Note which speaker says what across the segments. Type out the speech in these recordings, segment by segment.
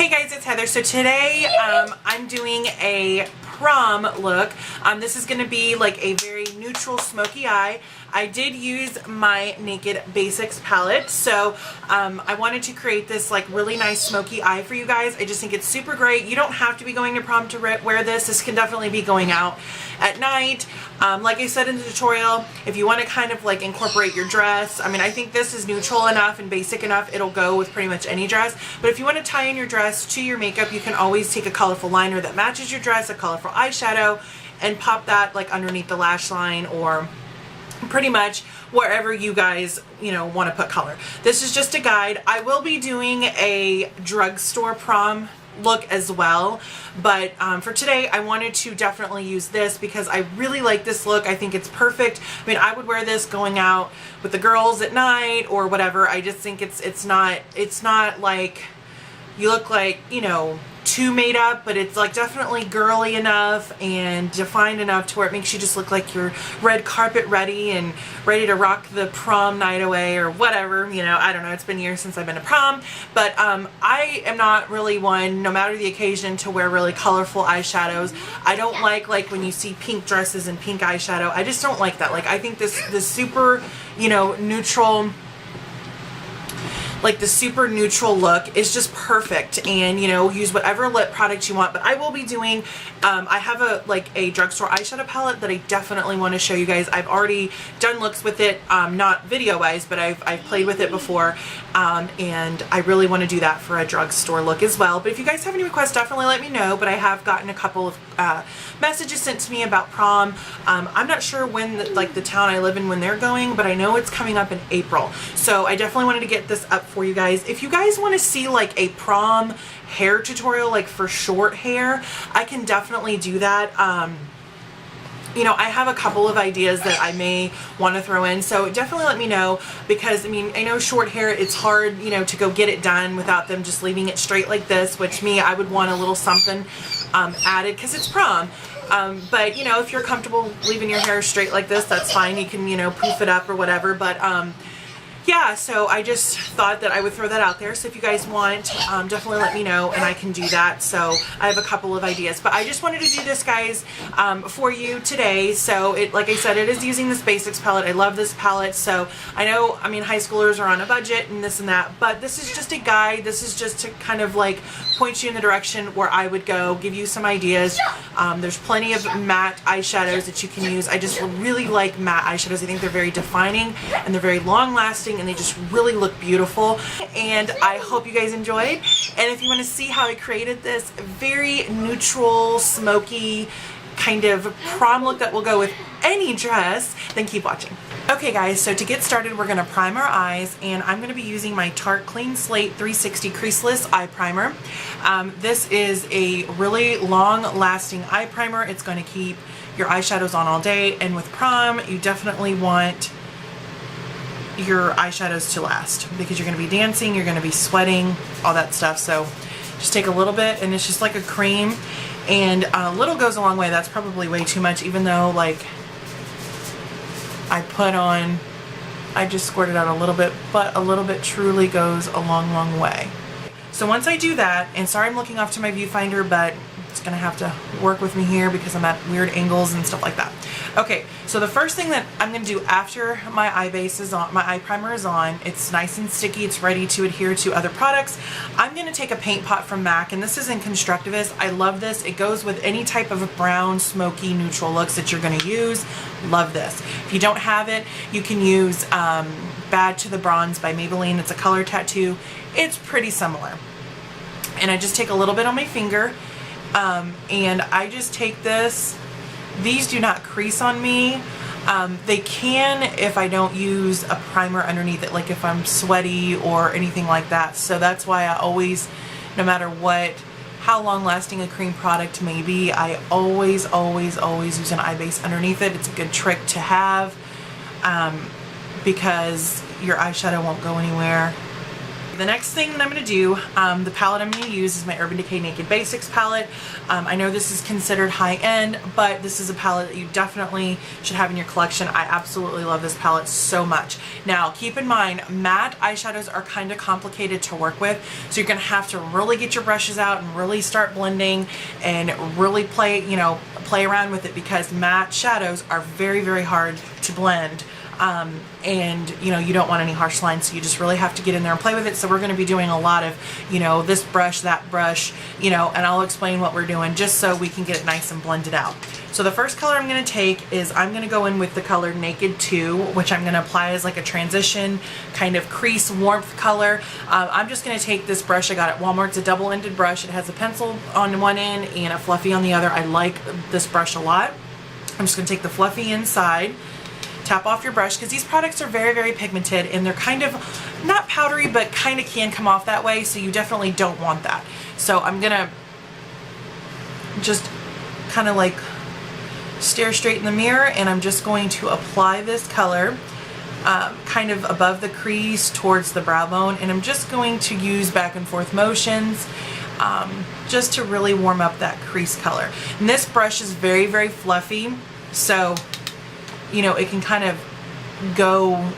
Speaker 1: Hey guys, it's Heather. So today I'm doing a prom look. This is going to be like a very neutral smoky eye. I did use my Naked Basics palette, so I wanted to create this like really nice smoky eye for you guys. I just think it's super great. You don't have to be going to prom to wear this. This can definitely be going out at night. Like I said in the tutorial, if you want to kind of like incorporate your dress, I mean, I think this is neutral enough and basic enough, it'll go with pretty much any dress. But if you want to tie in your dress to your makeup, you can always take a colorful liner that matches your dress, a colorful eyeshadow, and pop that like underneath the lash line or pretty much wherever you guys, you know, want to put color. This is just a guide. I will be doing a drugstore prom look as well, but for today I wanted to definitely use this because I really like this look. I think it's perfect. I mean, I would wear this going out with the girls at night or whatever. I just think it's not like you look like, you know, too made up, but it's like definitely girly enough and defined enough to where it makes you just look like you're red carpet ready and ready to rock the prom night away or whatever. You know, I don't know, it's been years since I've been to prom, but I am not really one, no matter the occasion, to wear really colorful eyeshadows. I don't like when you see pink dresses and pink eyeshadow. I just don't like that. Like, I think this super, you know, neutral, like the super neutral look is just perfect, and you know, use whatever lip product you want. But I will be doing I have a drugstore eyeshadow palette that I definitely want to show you guys. I've already done looks with it, not video wise, but I've played with it before, and I really want to do that for a drugstore look as well. But if you guys have any requests, definitely let me know. But I have gotten a couple of messages sent to me about prom. I'm not sure when the town I live in, when they're going, but I know it's coming up in April, so I definitely wanted to get this up for you guys. If you guys want to see like a prom hair tutorial, like for short hair, I can definitely do that. You know, I have a couple of ideas that I may want to throw in, so definitely let me know, because I mean, I know short hair, it's hard, you know, to go get it done without them just leaving it straight like this, which I would want a little something added because it's prom. But you know, if you're comfortable leaving your hair straight like this, that's fine. You can, you know, poof it up or whatever. But yeah, so I just thought that I would throw that out there. So if you guys want, definitely let me know and I can do that. So I have a couple of ideas, but I just wanted to do this, guys, for you today. So like I said, it is using this Basics palette. I love this palette. So I know, I mean, high schoolers are on a budget and this and that, but this is just a guide. This is just to kind of like point you in the direction where I would go, give you some ideas. There's plenty of matte eyeshadows that you can use. I just really like matte eyeshadows. I think they're very defining and they're very long lasting, and they just really look beautiful. And I hope you guys enjoyed. And if you want to see how I created this very neutral, smoky kind of prom look that will go with any dress, then keep watching. Okay guys, so to get started, we're going to prime our eyes, and I'm going to be using my Tarte Clean Slate 360 Creaseless Eye Primer. This is a really long-lasting eye primer. It's going to keep your eyeshadows on all day, and with prom, you definitely want your eyeshadows to last because you're going to be dancing, you're going to be sweating, all that stuff. So just take a little bit, and it's just like a cream, and a little goes a long way. That's probably way too much, even though like I just squirted out a little bit, but a little bit truly goes a long way. So once I do that, and sorry I'm looking off to my viewfinder, but it's gonna have to work with me here because I'm at weird angles and stuff like that. Okay, so the first thing that I'm gonna do after my eye base is on, my eye primer is on, it's nice and sticky, it's ready to adhere to other products. I'm gonna take a paint pot from MAC, and this is in Constructivist. I love this. It goes with any type of brown, smoky, neutral looks that you're gonna use. Love this. If you don't have it, you can use Bad to the Bronze by Maybelline. It's a color tattoo. It's pretty similar. And I just take a little bit on my finger, and I just take this. These do not crease on me. They can if I don't use a primer underneath it, like if I'm sweaty or anything like that. So that's why I always, no matter how long lasting a cream product may be, I always use an eye base underneath it. It's a good trick to have, because your eyeshadow won't go anywhere The next thing that I'm going to do, the palette I'm going to use is my Urban Decay Naked Basics palette. I know this is considered high-end, but this is a palette that you definitely should have in your collection. I absolutely love this palette so much. Now, keep in mind, matte eyeshadows are kind of complicated to work with, so you're going to have to really get your brushes out and really start blending and really play around with it, because matte shadows are very, very hard to blend. And you don't want any harsh lines, so you just really have to get in there and play with it. So we're going to be doing a lot of this brush, that brush, and I'll explain what we're doing just so we can get it nice and blended out. So the first color I'm going to take is, I'm going to go in with the color Naked 2, which I'm going to apply as like a transition kind of crease warmth color. I'm just going to take this brush I got at Walmart. It's a double-ended brush. It has a pencil on one end and a fluffy on the other. I like this brush a lot. I'm just going to take the fluffy inside, tap off your brush, because these products are very, very pigmented, and they're kind of not powdery, but kind of can come off that way, so you definitely don't want that. So I'm gonna just kind of like stare straight in the mirror, and I'm just going to apply this color kind of above the crease towards the brow bone, and I'm just going to use back and forth motions just to really warm up that crease color. And this brush is very, very fluffy, so it can kind of go,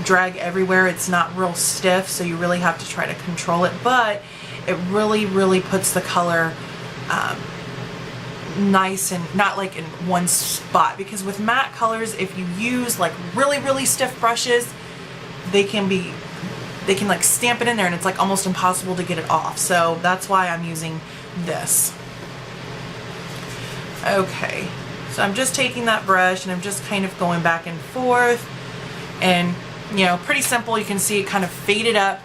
Speaker 1: drag everywhere. It's not real stiff, so you really have to try to control it, but it really, really puts the color nice and not like in one spot, because with matte colors, if you use like really, really stiff brushes, they can like stamp it in there, and it's like almost impossible to get it off. So that's why I'm using this. Okay. So I'm just taking that brush and I'm just kind of going back and forth, and pretty simple. You can see it kind of faded up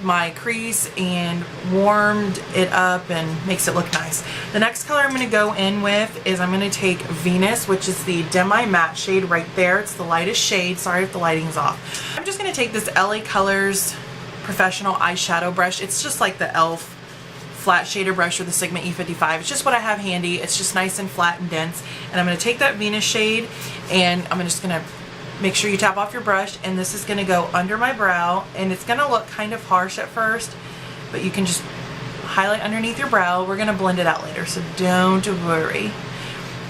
Speaker 1: my crease and warmed it up and makes it look nice. The next color I'm going to go in with is, I'm going to take Venus, which is the Demi Matte shade right there. It's the lightest shade. Sorry if the lighting's off. I'm just going to take this LA Colors Professional Eyeshadow Brush. It's just like the e.l.f. flat shader brush with the Sigma E55. It's just what I have handy. It's just nice and flat and dense. And I'm going to take that Venus shade, and I'm just going to make sure you tap off your brush, and this is going to go under my brow, and it's going to look kind of harsh at first, but you can just highlight underneath your brow. We're going to blend it out later, so don't worry.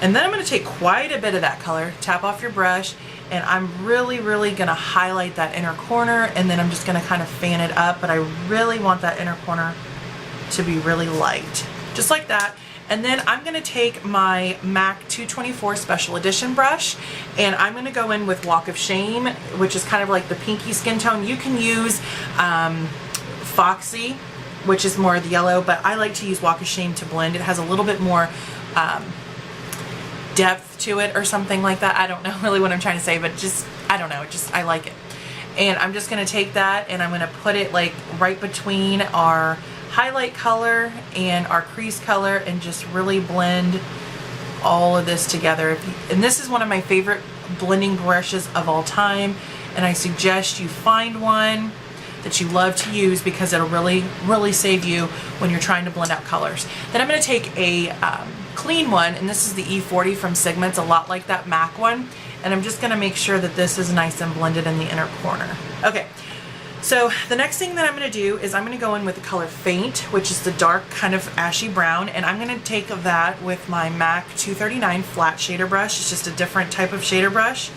Speaker 1: And then I'm going to take quite a bit of that color, tap off your brush, and I'm really, really going to highlight that inner corner, and then I'm just going to kind of fan it up, but I really want that inner corner to be really light, just like that. And then I'm going to take my MAC 224 Special Edition brush, and I'm going to go in with Walk of Shame, which is kind of like the pinky skin tone. You can use Foxy, which is more of the yellow, but I like to use Walk of Shame to blend. It has a little bit more depth to it or something like that. I don't know really what I'm trying to say, but just, I don't know, I like it. And I'm just going to take that and I'm going to put it like right between our highlight color and our crease color, and just really blend all of this together. And this is one of my favorite blending brushes of all time, and I suggest you find one that you love to use, because it'll really, really save you when you're trying to blend out colors. Then I'm going to take a clean one, and this is the E40 from Sigma. It's a lot like that MAC one, and I'm just going to make sure that this is nice and blended in the inner corner. Okay. So the next thing that I'm going to do is I'm going to go in with the color Faint, which is the dark kind of ashy brown, and I'm going to take that with my MAC 239 flat shader brush. It's just a different type of shader brush,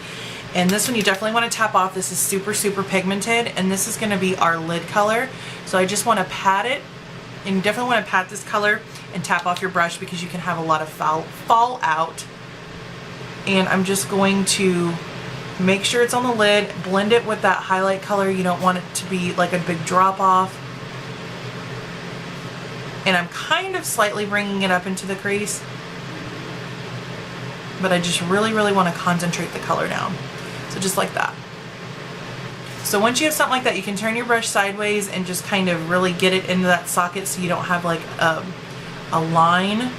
Speaker 1: and this one you definitely want to tap off. This is super, super pigmented, and this is going to be our lid color. So I just want to pat it, and you definitely want to pat this color and tap off your brush, because you can have a lot of fallout. And I'm just going to make sure it's on the lid, blend it with that highlight color. You don't want it to be like a big drop off. And I'm kind of slightly bringing it up into the crease, but I just really, really want to concentrate the color down. So just like that. So once you have something like that, you can turn your brush sideways and just kind of really get it into that socket so you don't have like a line.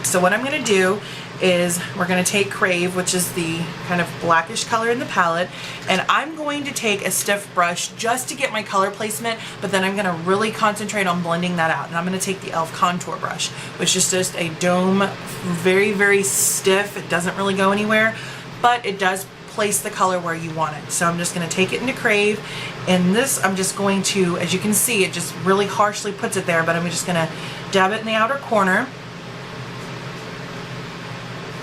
Speaker 1: So what I'm going to do is we're going to take Crave, which is the kind of blackish color in the palette, and I'm going to take a stiff brush just to get my color placement, but then I'm going to really concentrate on blending that out. And I'm going to take the e.l.f. contour brush, which is just a dome, very, very stiff. It doesn't really go anywhere, but it does place the color where you want it. So I'm just going to take it into Crave, and this I'm just going to, as you can see, it just really harshly puts it there, but I'm just going to dab it in the outer corner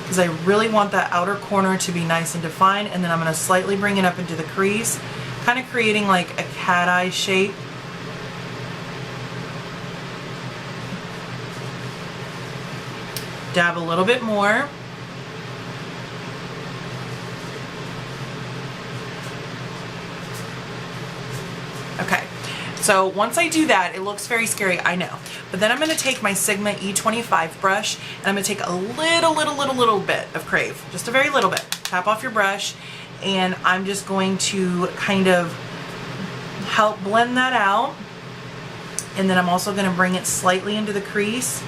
Speaker 1: because I really want that outer corner to be nice and defined, and then I'm going to slightly bring it up into the crease, kind of creating like a cat eye shape. Dab a little bit more. Okay, so once I do that, it looks very scary, I know. But then I'm going to take my Sigma E25 brush, and I'm going to take a little bit of Crave, just a very little bit. Tap off your brush, and I'm just going to kind of help blend that out. And then I'm also going to bring it slightly into the crease,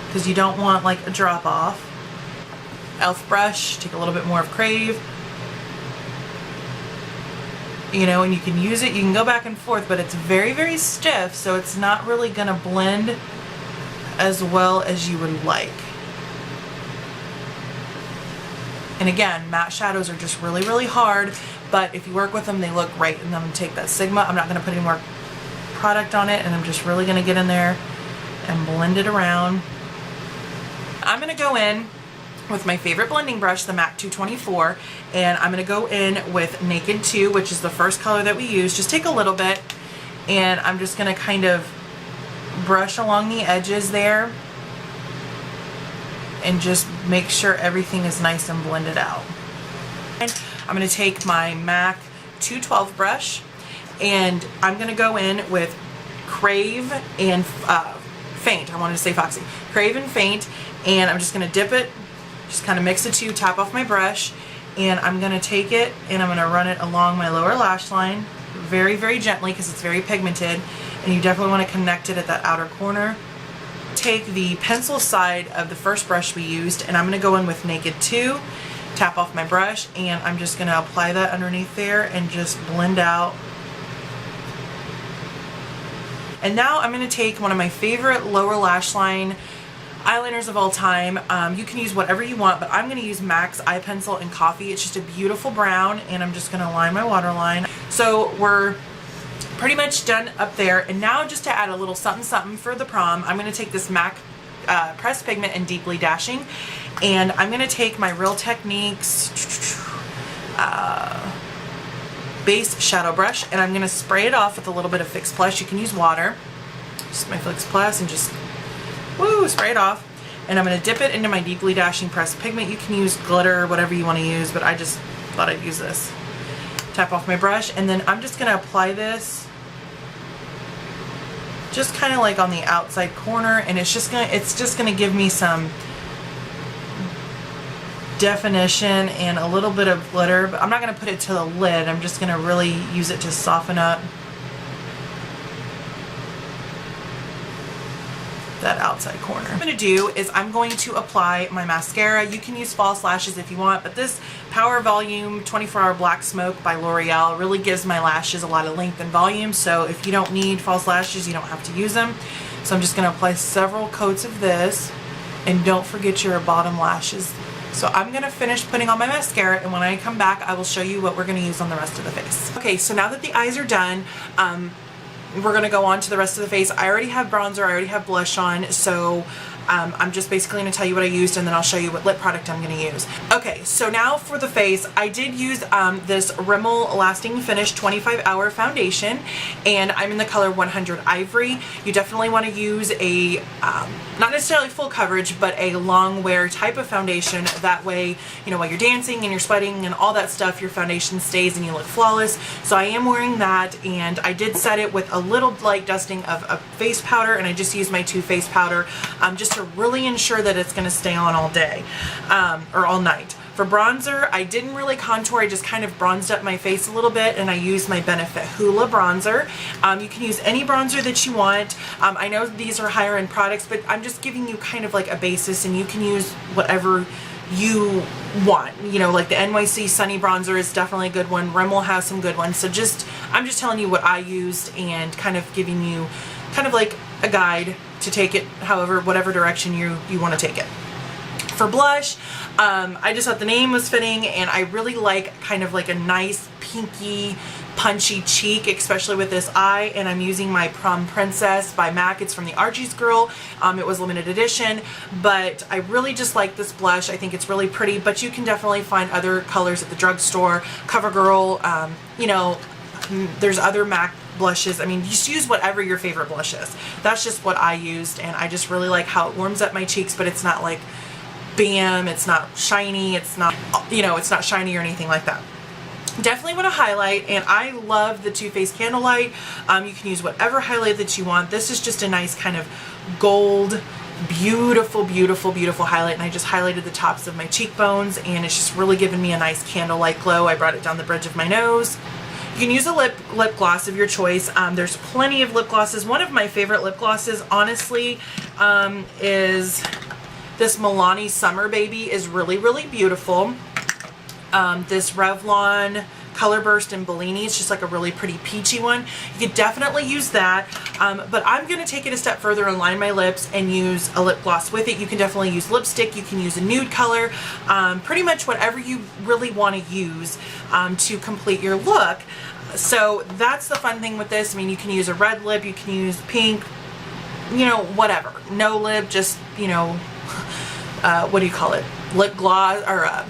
Speaker 1: because you don't want like a drop off. Elf brush, take a little bit more of Crave. You know, and you can use it, you can go back and forth, but it's very stiff, so it's not really gonna blend as well as you would like. And again, matte shadows are just really hard, but if you work with them, they look great. And I'm gonna take that Sigma, I'm not gonna put any more product on it, and I'm just really gonna get in there and blend it around. I'm gonna go in with my favorite blending brush, the MAC 224, and I'm gonna go in with Naked 2, which is the first color that we use. Just take a little bit, and I'm just gonna kind of brush along the edges there and just make sure everything is nice and blended out. And I'm gonna take my MAC 212 brush, and I'm gonna go in with Crave and Faint. I wanted to say Foxy. Crave and Faint, and I'm just gonna dip it, just kind of mix the two, tap off my brush, and I'm gonna take it and I'm gonna run it along my lower lash line very gently because it's very pigmented, and you definitely want to connect it at that outer corner. Take the pencil side of the first brush we used, and I'm gonna go in with Naked 2, tap off my brush, and I'm just gonna apply that underneath there and just blend out. And now I'm gonna take one of my favorite lower lash line eyeliners of all time. You can use whatever you want, but I'm going to use MAC's Eye Pencil in Coffee. It's just a beautiful brown, and I'm just going to line my waterline. So we're pretty much done up there, and now just to add a little something for the prom, I'm going to take this MAC Pressed Pigment in Deeply Dashing, and I'm going to take my Real Techniques base shadow brush, and I'm going to spray it off with a little bit of Fix Plus. You can use water, just my Fix Plus, and just spray it off. And I'm going to dip it into my Deeply Dashing Pressed Pigment. You can use glitter, whatever you want to use, but I just thought I'd use this. Tap off my brush, and then I'm just going to apply this just kind of like on the outside corner, and it's just going to give me some definition and a little bit of glitter, but I'm not going to put it to the lid. I'm just going to really use it to soften up that outside corner. What I'm going to do is I'm going to apply my mascara. You can use false lashes if you want, but this Power Volume 24-Hour Black Smoke by L'Oreal really gives my lashes a lot of length and volume, so if you don't need false lashes, you don't have to use them. So I'm just going to apply several coats of this, and don't forget your bottom lashes. So I'm going to finish putting on my mascara, and when I come back, I will show you what we're going to use on the rest of the face. Okay, so now that the eyes are done, we're going to go on to the rest of the face. I already have bronzer, I already have blush on, so I'm just basically going to tell you what I used, and then I'll show you what lip product I'm going to use. Okay, so now for the face, I did use this Rimmel Lasting Finish 25-Hour Foundation, and I'm in the color 100 Ivory. You definitely want to use a, not necessarily full coverage, but a long wear type of foundation. That way, you know, while you're dancing and you're sweating and all that stuff, your foundation stays and you look flawless. So I am wearing that, and I did set it with a little light dusting of a face powder, and I just used my Too Faced powder just to really ensure that it's going to stay on all day or all night. For bronzer, I didn't really contour, I just kind of bronzed up my face a little bit, and I used my Benefit Hoola bronzer. You can use any bronzer that you want. I know these are higher end products, but I'm just giving you kind of like a basis, and you can use whatever you want. You know, like the NYC Sunny bronzer is definitely a good one. Rimmel has some good ones. So I'm just telling you what I used and kind of giving you kind of like a guide to take it however, whatever direction you want to take it. For blush, I just thought the name was fitting, and I really like kind of like a nice pinky punchy cheek, especially with this eye. And I'm using my Prom Princess by MAC. It's from the Archie's Girl. It was limited edition, but I really just like this blush. I think it's really pretty, but you can definitely find other colors at the drugstore. CoverGirl, you know, there's other MAC blushes. I mean, just use whatever your favorite blush is. That's just what I used, and I just really like how it warms up my cheeks, but it's not like bam, it's not shiny, it's not, you know, it's not shiny or anything like that. Definitely want to highlight, and I love the Too Faced Candlelight. You can use whatever highlight that you want. This is just a nice kind of gold, beautiful, beautiful, beautiful highlight, and I just highlighted the tops of my cheekbones, and it's just really giving me a nice candlelight glow. I brought it down the bridge of my nose. You can use a lip gloss of your choice. There's plenty of lip glosses. One of my favorite lip glosses, honestly, is this Milani Summer Baby. Is really, really beautiful. This Revlon Color Burst in Bellini, it's just like a really pretty peachy one. You could definitely use that, but I'm going to take it a step further and line my lips and use a lip gloss with it. You can definitely use lipstick, you can use a nude color, pretty much whatever you really want to use to complete your look. So that's the fun thing with this. I mean, you can use a red lip, you can use pink, you know, whatever. No lip, just, you know, what do you call it? Lip gloss or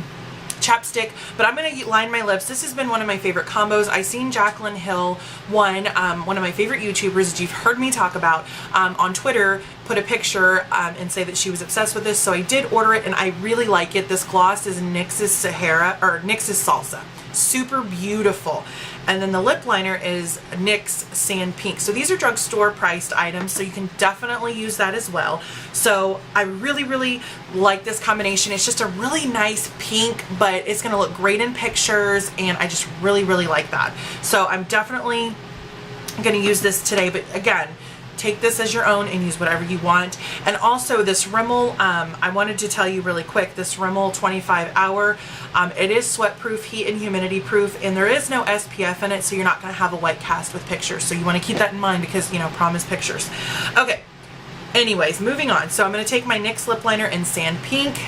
Speaker 1: chapstick. But I'm going to line my lips. This has been one of my favorite combos. I seen Jaclyn Hill, one of my favorite YouTubers that you've heard me talk about, on Twitter, put a picture and say that she was obsessed with this. So I did order it, and I really like it. This gloss is NYX's Sahara, or NYX's Salsa. Super beautiful. And then the lip liner is NYX Sand Pink. So these are drugstore priced items, so you can definitely use that as well. So I really, really like this combination. It's just a really nice pink, but it's going to look great in pictures, and I just really, really like that. So I'm definitely going to use this today, but again, take this as your own and use whatever you want. And also this Rimmel, I wanted to tell you really quick, this Rimmel 25 hour, it is sweat proof, heat and humidity proof, and there is no SPF in it, so you're not going to have a white cast with pictures. So you want to keep that in mind, because, you know, prom is pictures. Okay, anyways, moving on. So I'm going to take my NYX lip liner in Sand Pink,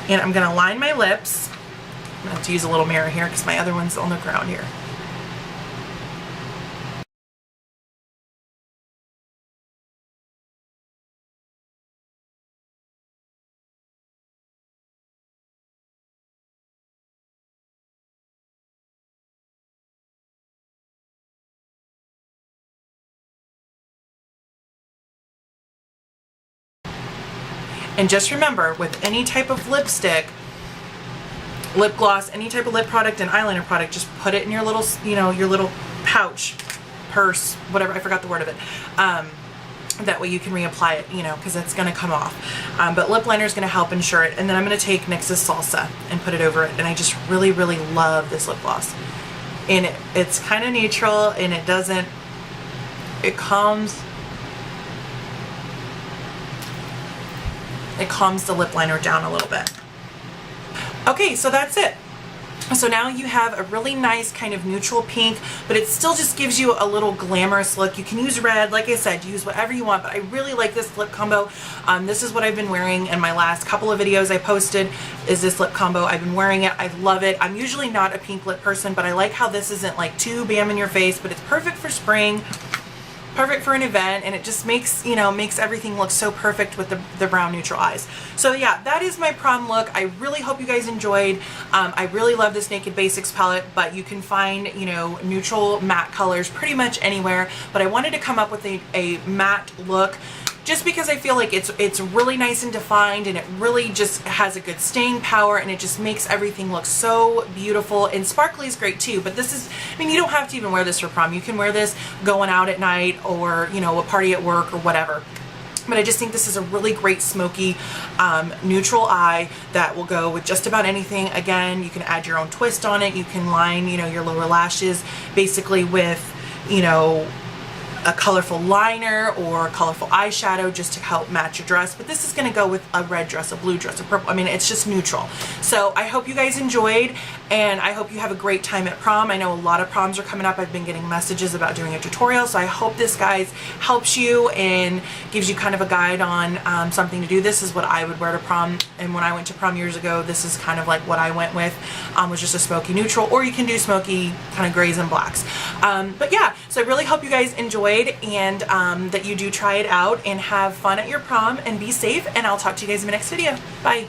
Speaker 1: and I'm going to line my lips. I'm going to have to use a little mirror here because my other one's on the ground here. And just remember, with any type of lipstick, lip gloss, any type of lip product and eyeliner product, just put it in your little, you know, your little pouch, purse, whatever, I forgot the word of it. That way you can reapply it, you know, because it's going to come off. But lip liner is going to help ensure it. And then I'm going to take NYX's Salsa and put it over it. And I just really, really love this lip gloss. And it's kind of neutral, and it doesn't, it calms the lip liner down a little bit. Okay, so that's it. So now you have a really nice kind of neutral pink, but it still just gives you a little glamorous look. You can use red, like I said, use whatever you want, but I really like this lip combo. This is what I've been wearing in my last couple of videos I posted, is this lip combo. I've been wearing it, I love it. I'm usually not a pink lip person, but I like how this isn't like too bam in your face, but it's perfect for spring, perfect for an event, and it just makes, you know, makes everything look so perfect with the brown neutral eyes. So yeah, that is my prom look. I really hope you guys enjoyed. I really love this Naked Basics palette, but you can find, you know, neutral matte colors pretty much anywhere, but I wanted to come up with a matte look just because I feel like it's really nice and defined, and it really just has a good staying power, and it just makes everything look so beautiful. And sparkly is great too, but this is, I mean, you don't have to even wear this for prom. You can wear this going out at night, or, you know, a party at work or whatever. But I just think this is a really great smoky neutral eye that will go with just about anything. Again, you can add your own twist on it. You can line, you know, your lower lashes basically with, you know, a colorful liner or colorful eyeshadow just to help match your dress. But this is going to go with a red dress, a blue dress, a purple. I mean, it's just neutral. So I hope you guys enjoyed, and I hope you have a great time at prom. I know a lot of proms are coming up. I've been getting messages about doing a tutorial, so I hope this, guys, helps you and gives you kind of a guide on something to do. This is what I would wear to prom, and when I went to prom years ago, this is kind of like what I went with, was just a smoky neutral, or you can do smoky kind of grays and blacks. But yeah, so I really hope you guys enjoyed, and that you do try it out and have fun at your prom and be safe, and I'll talk to you guys in the next video. Bye.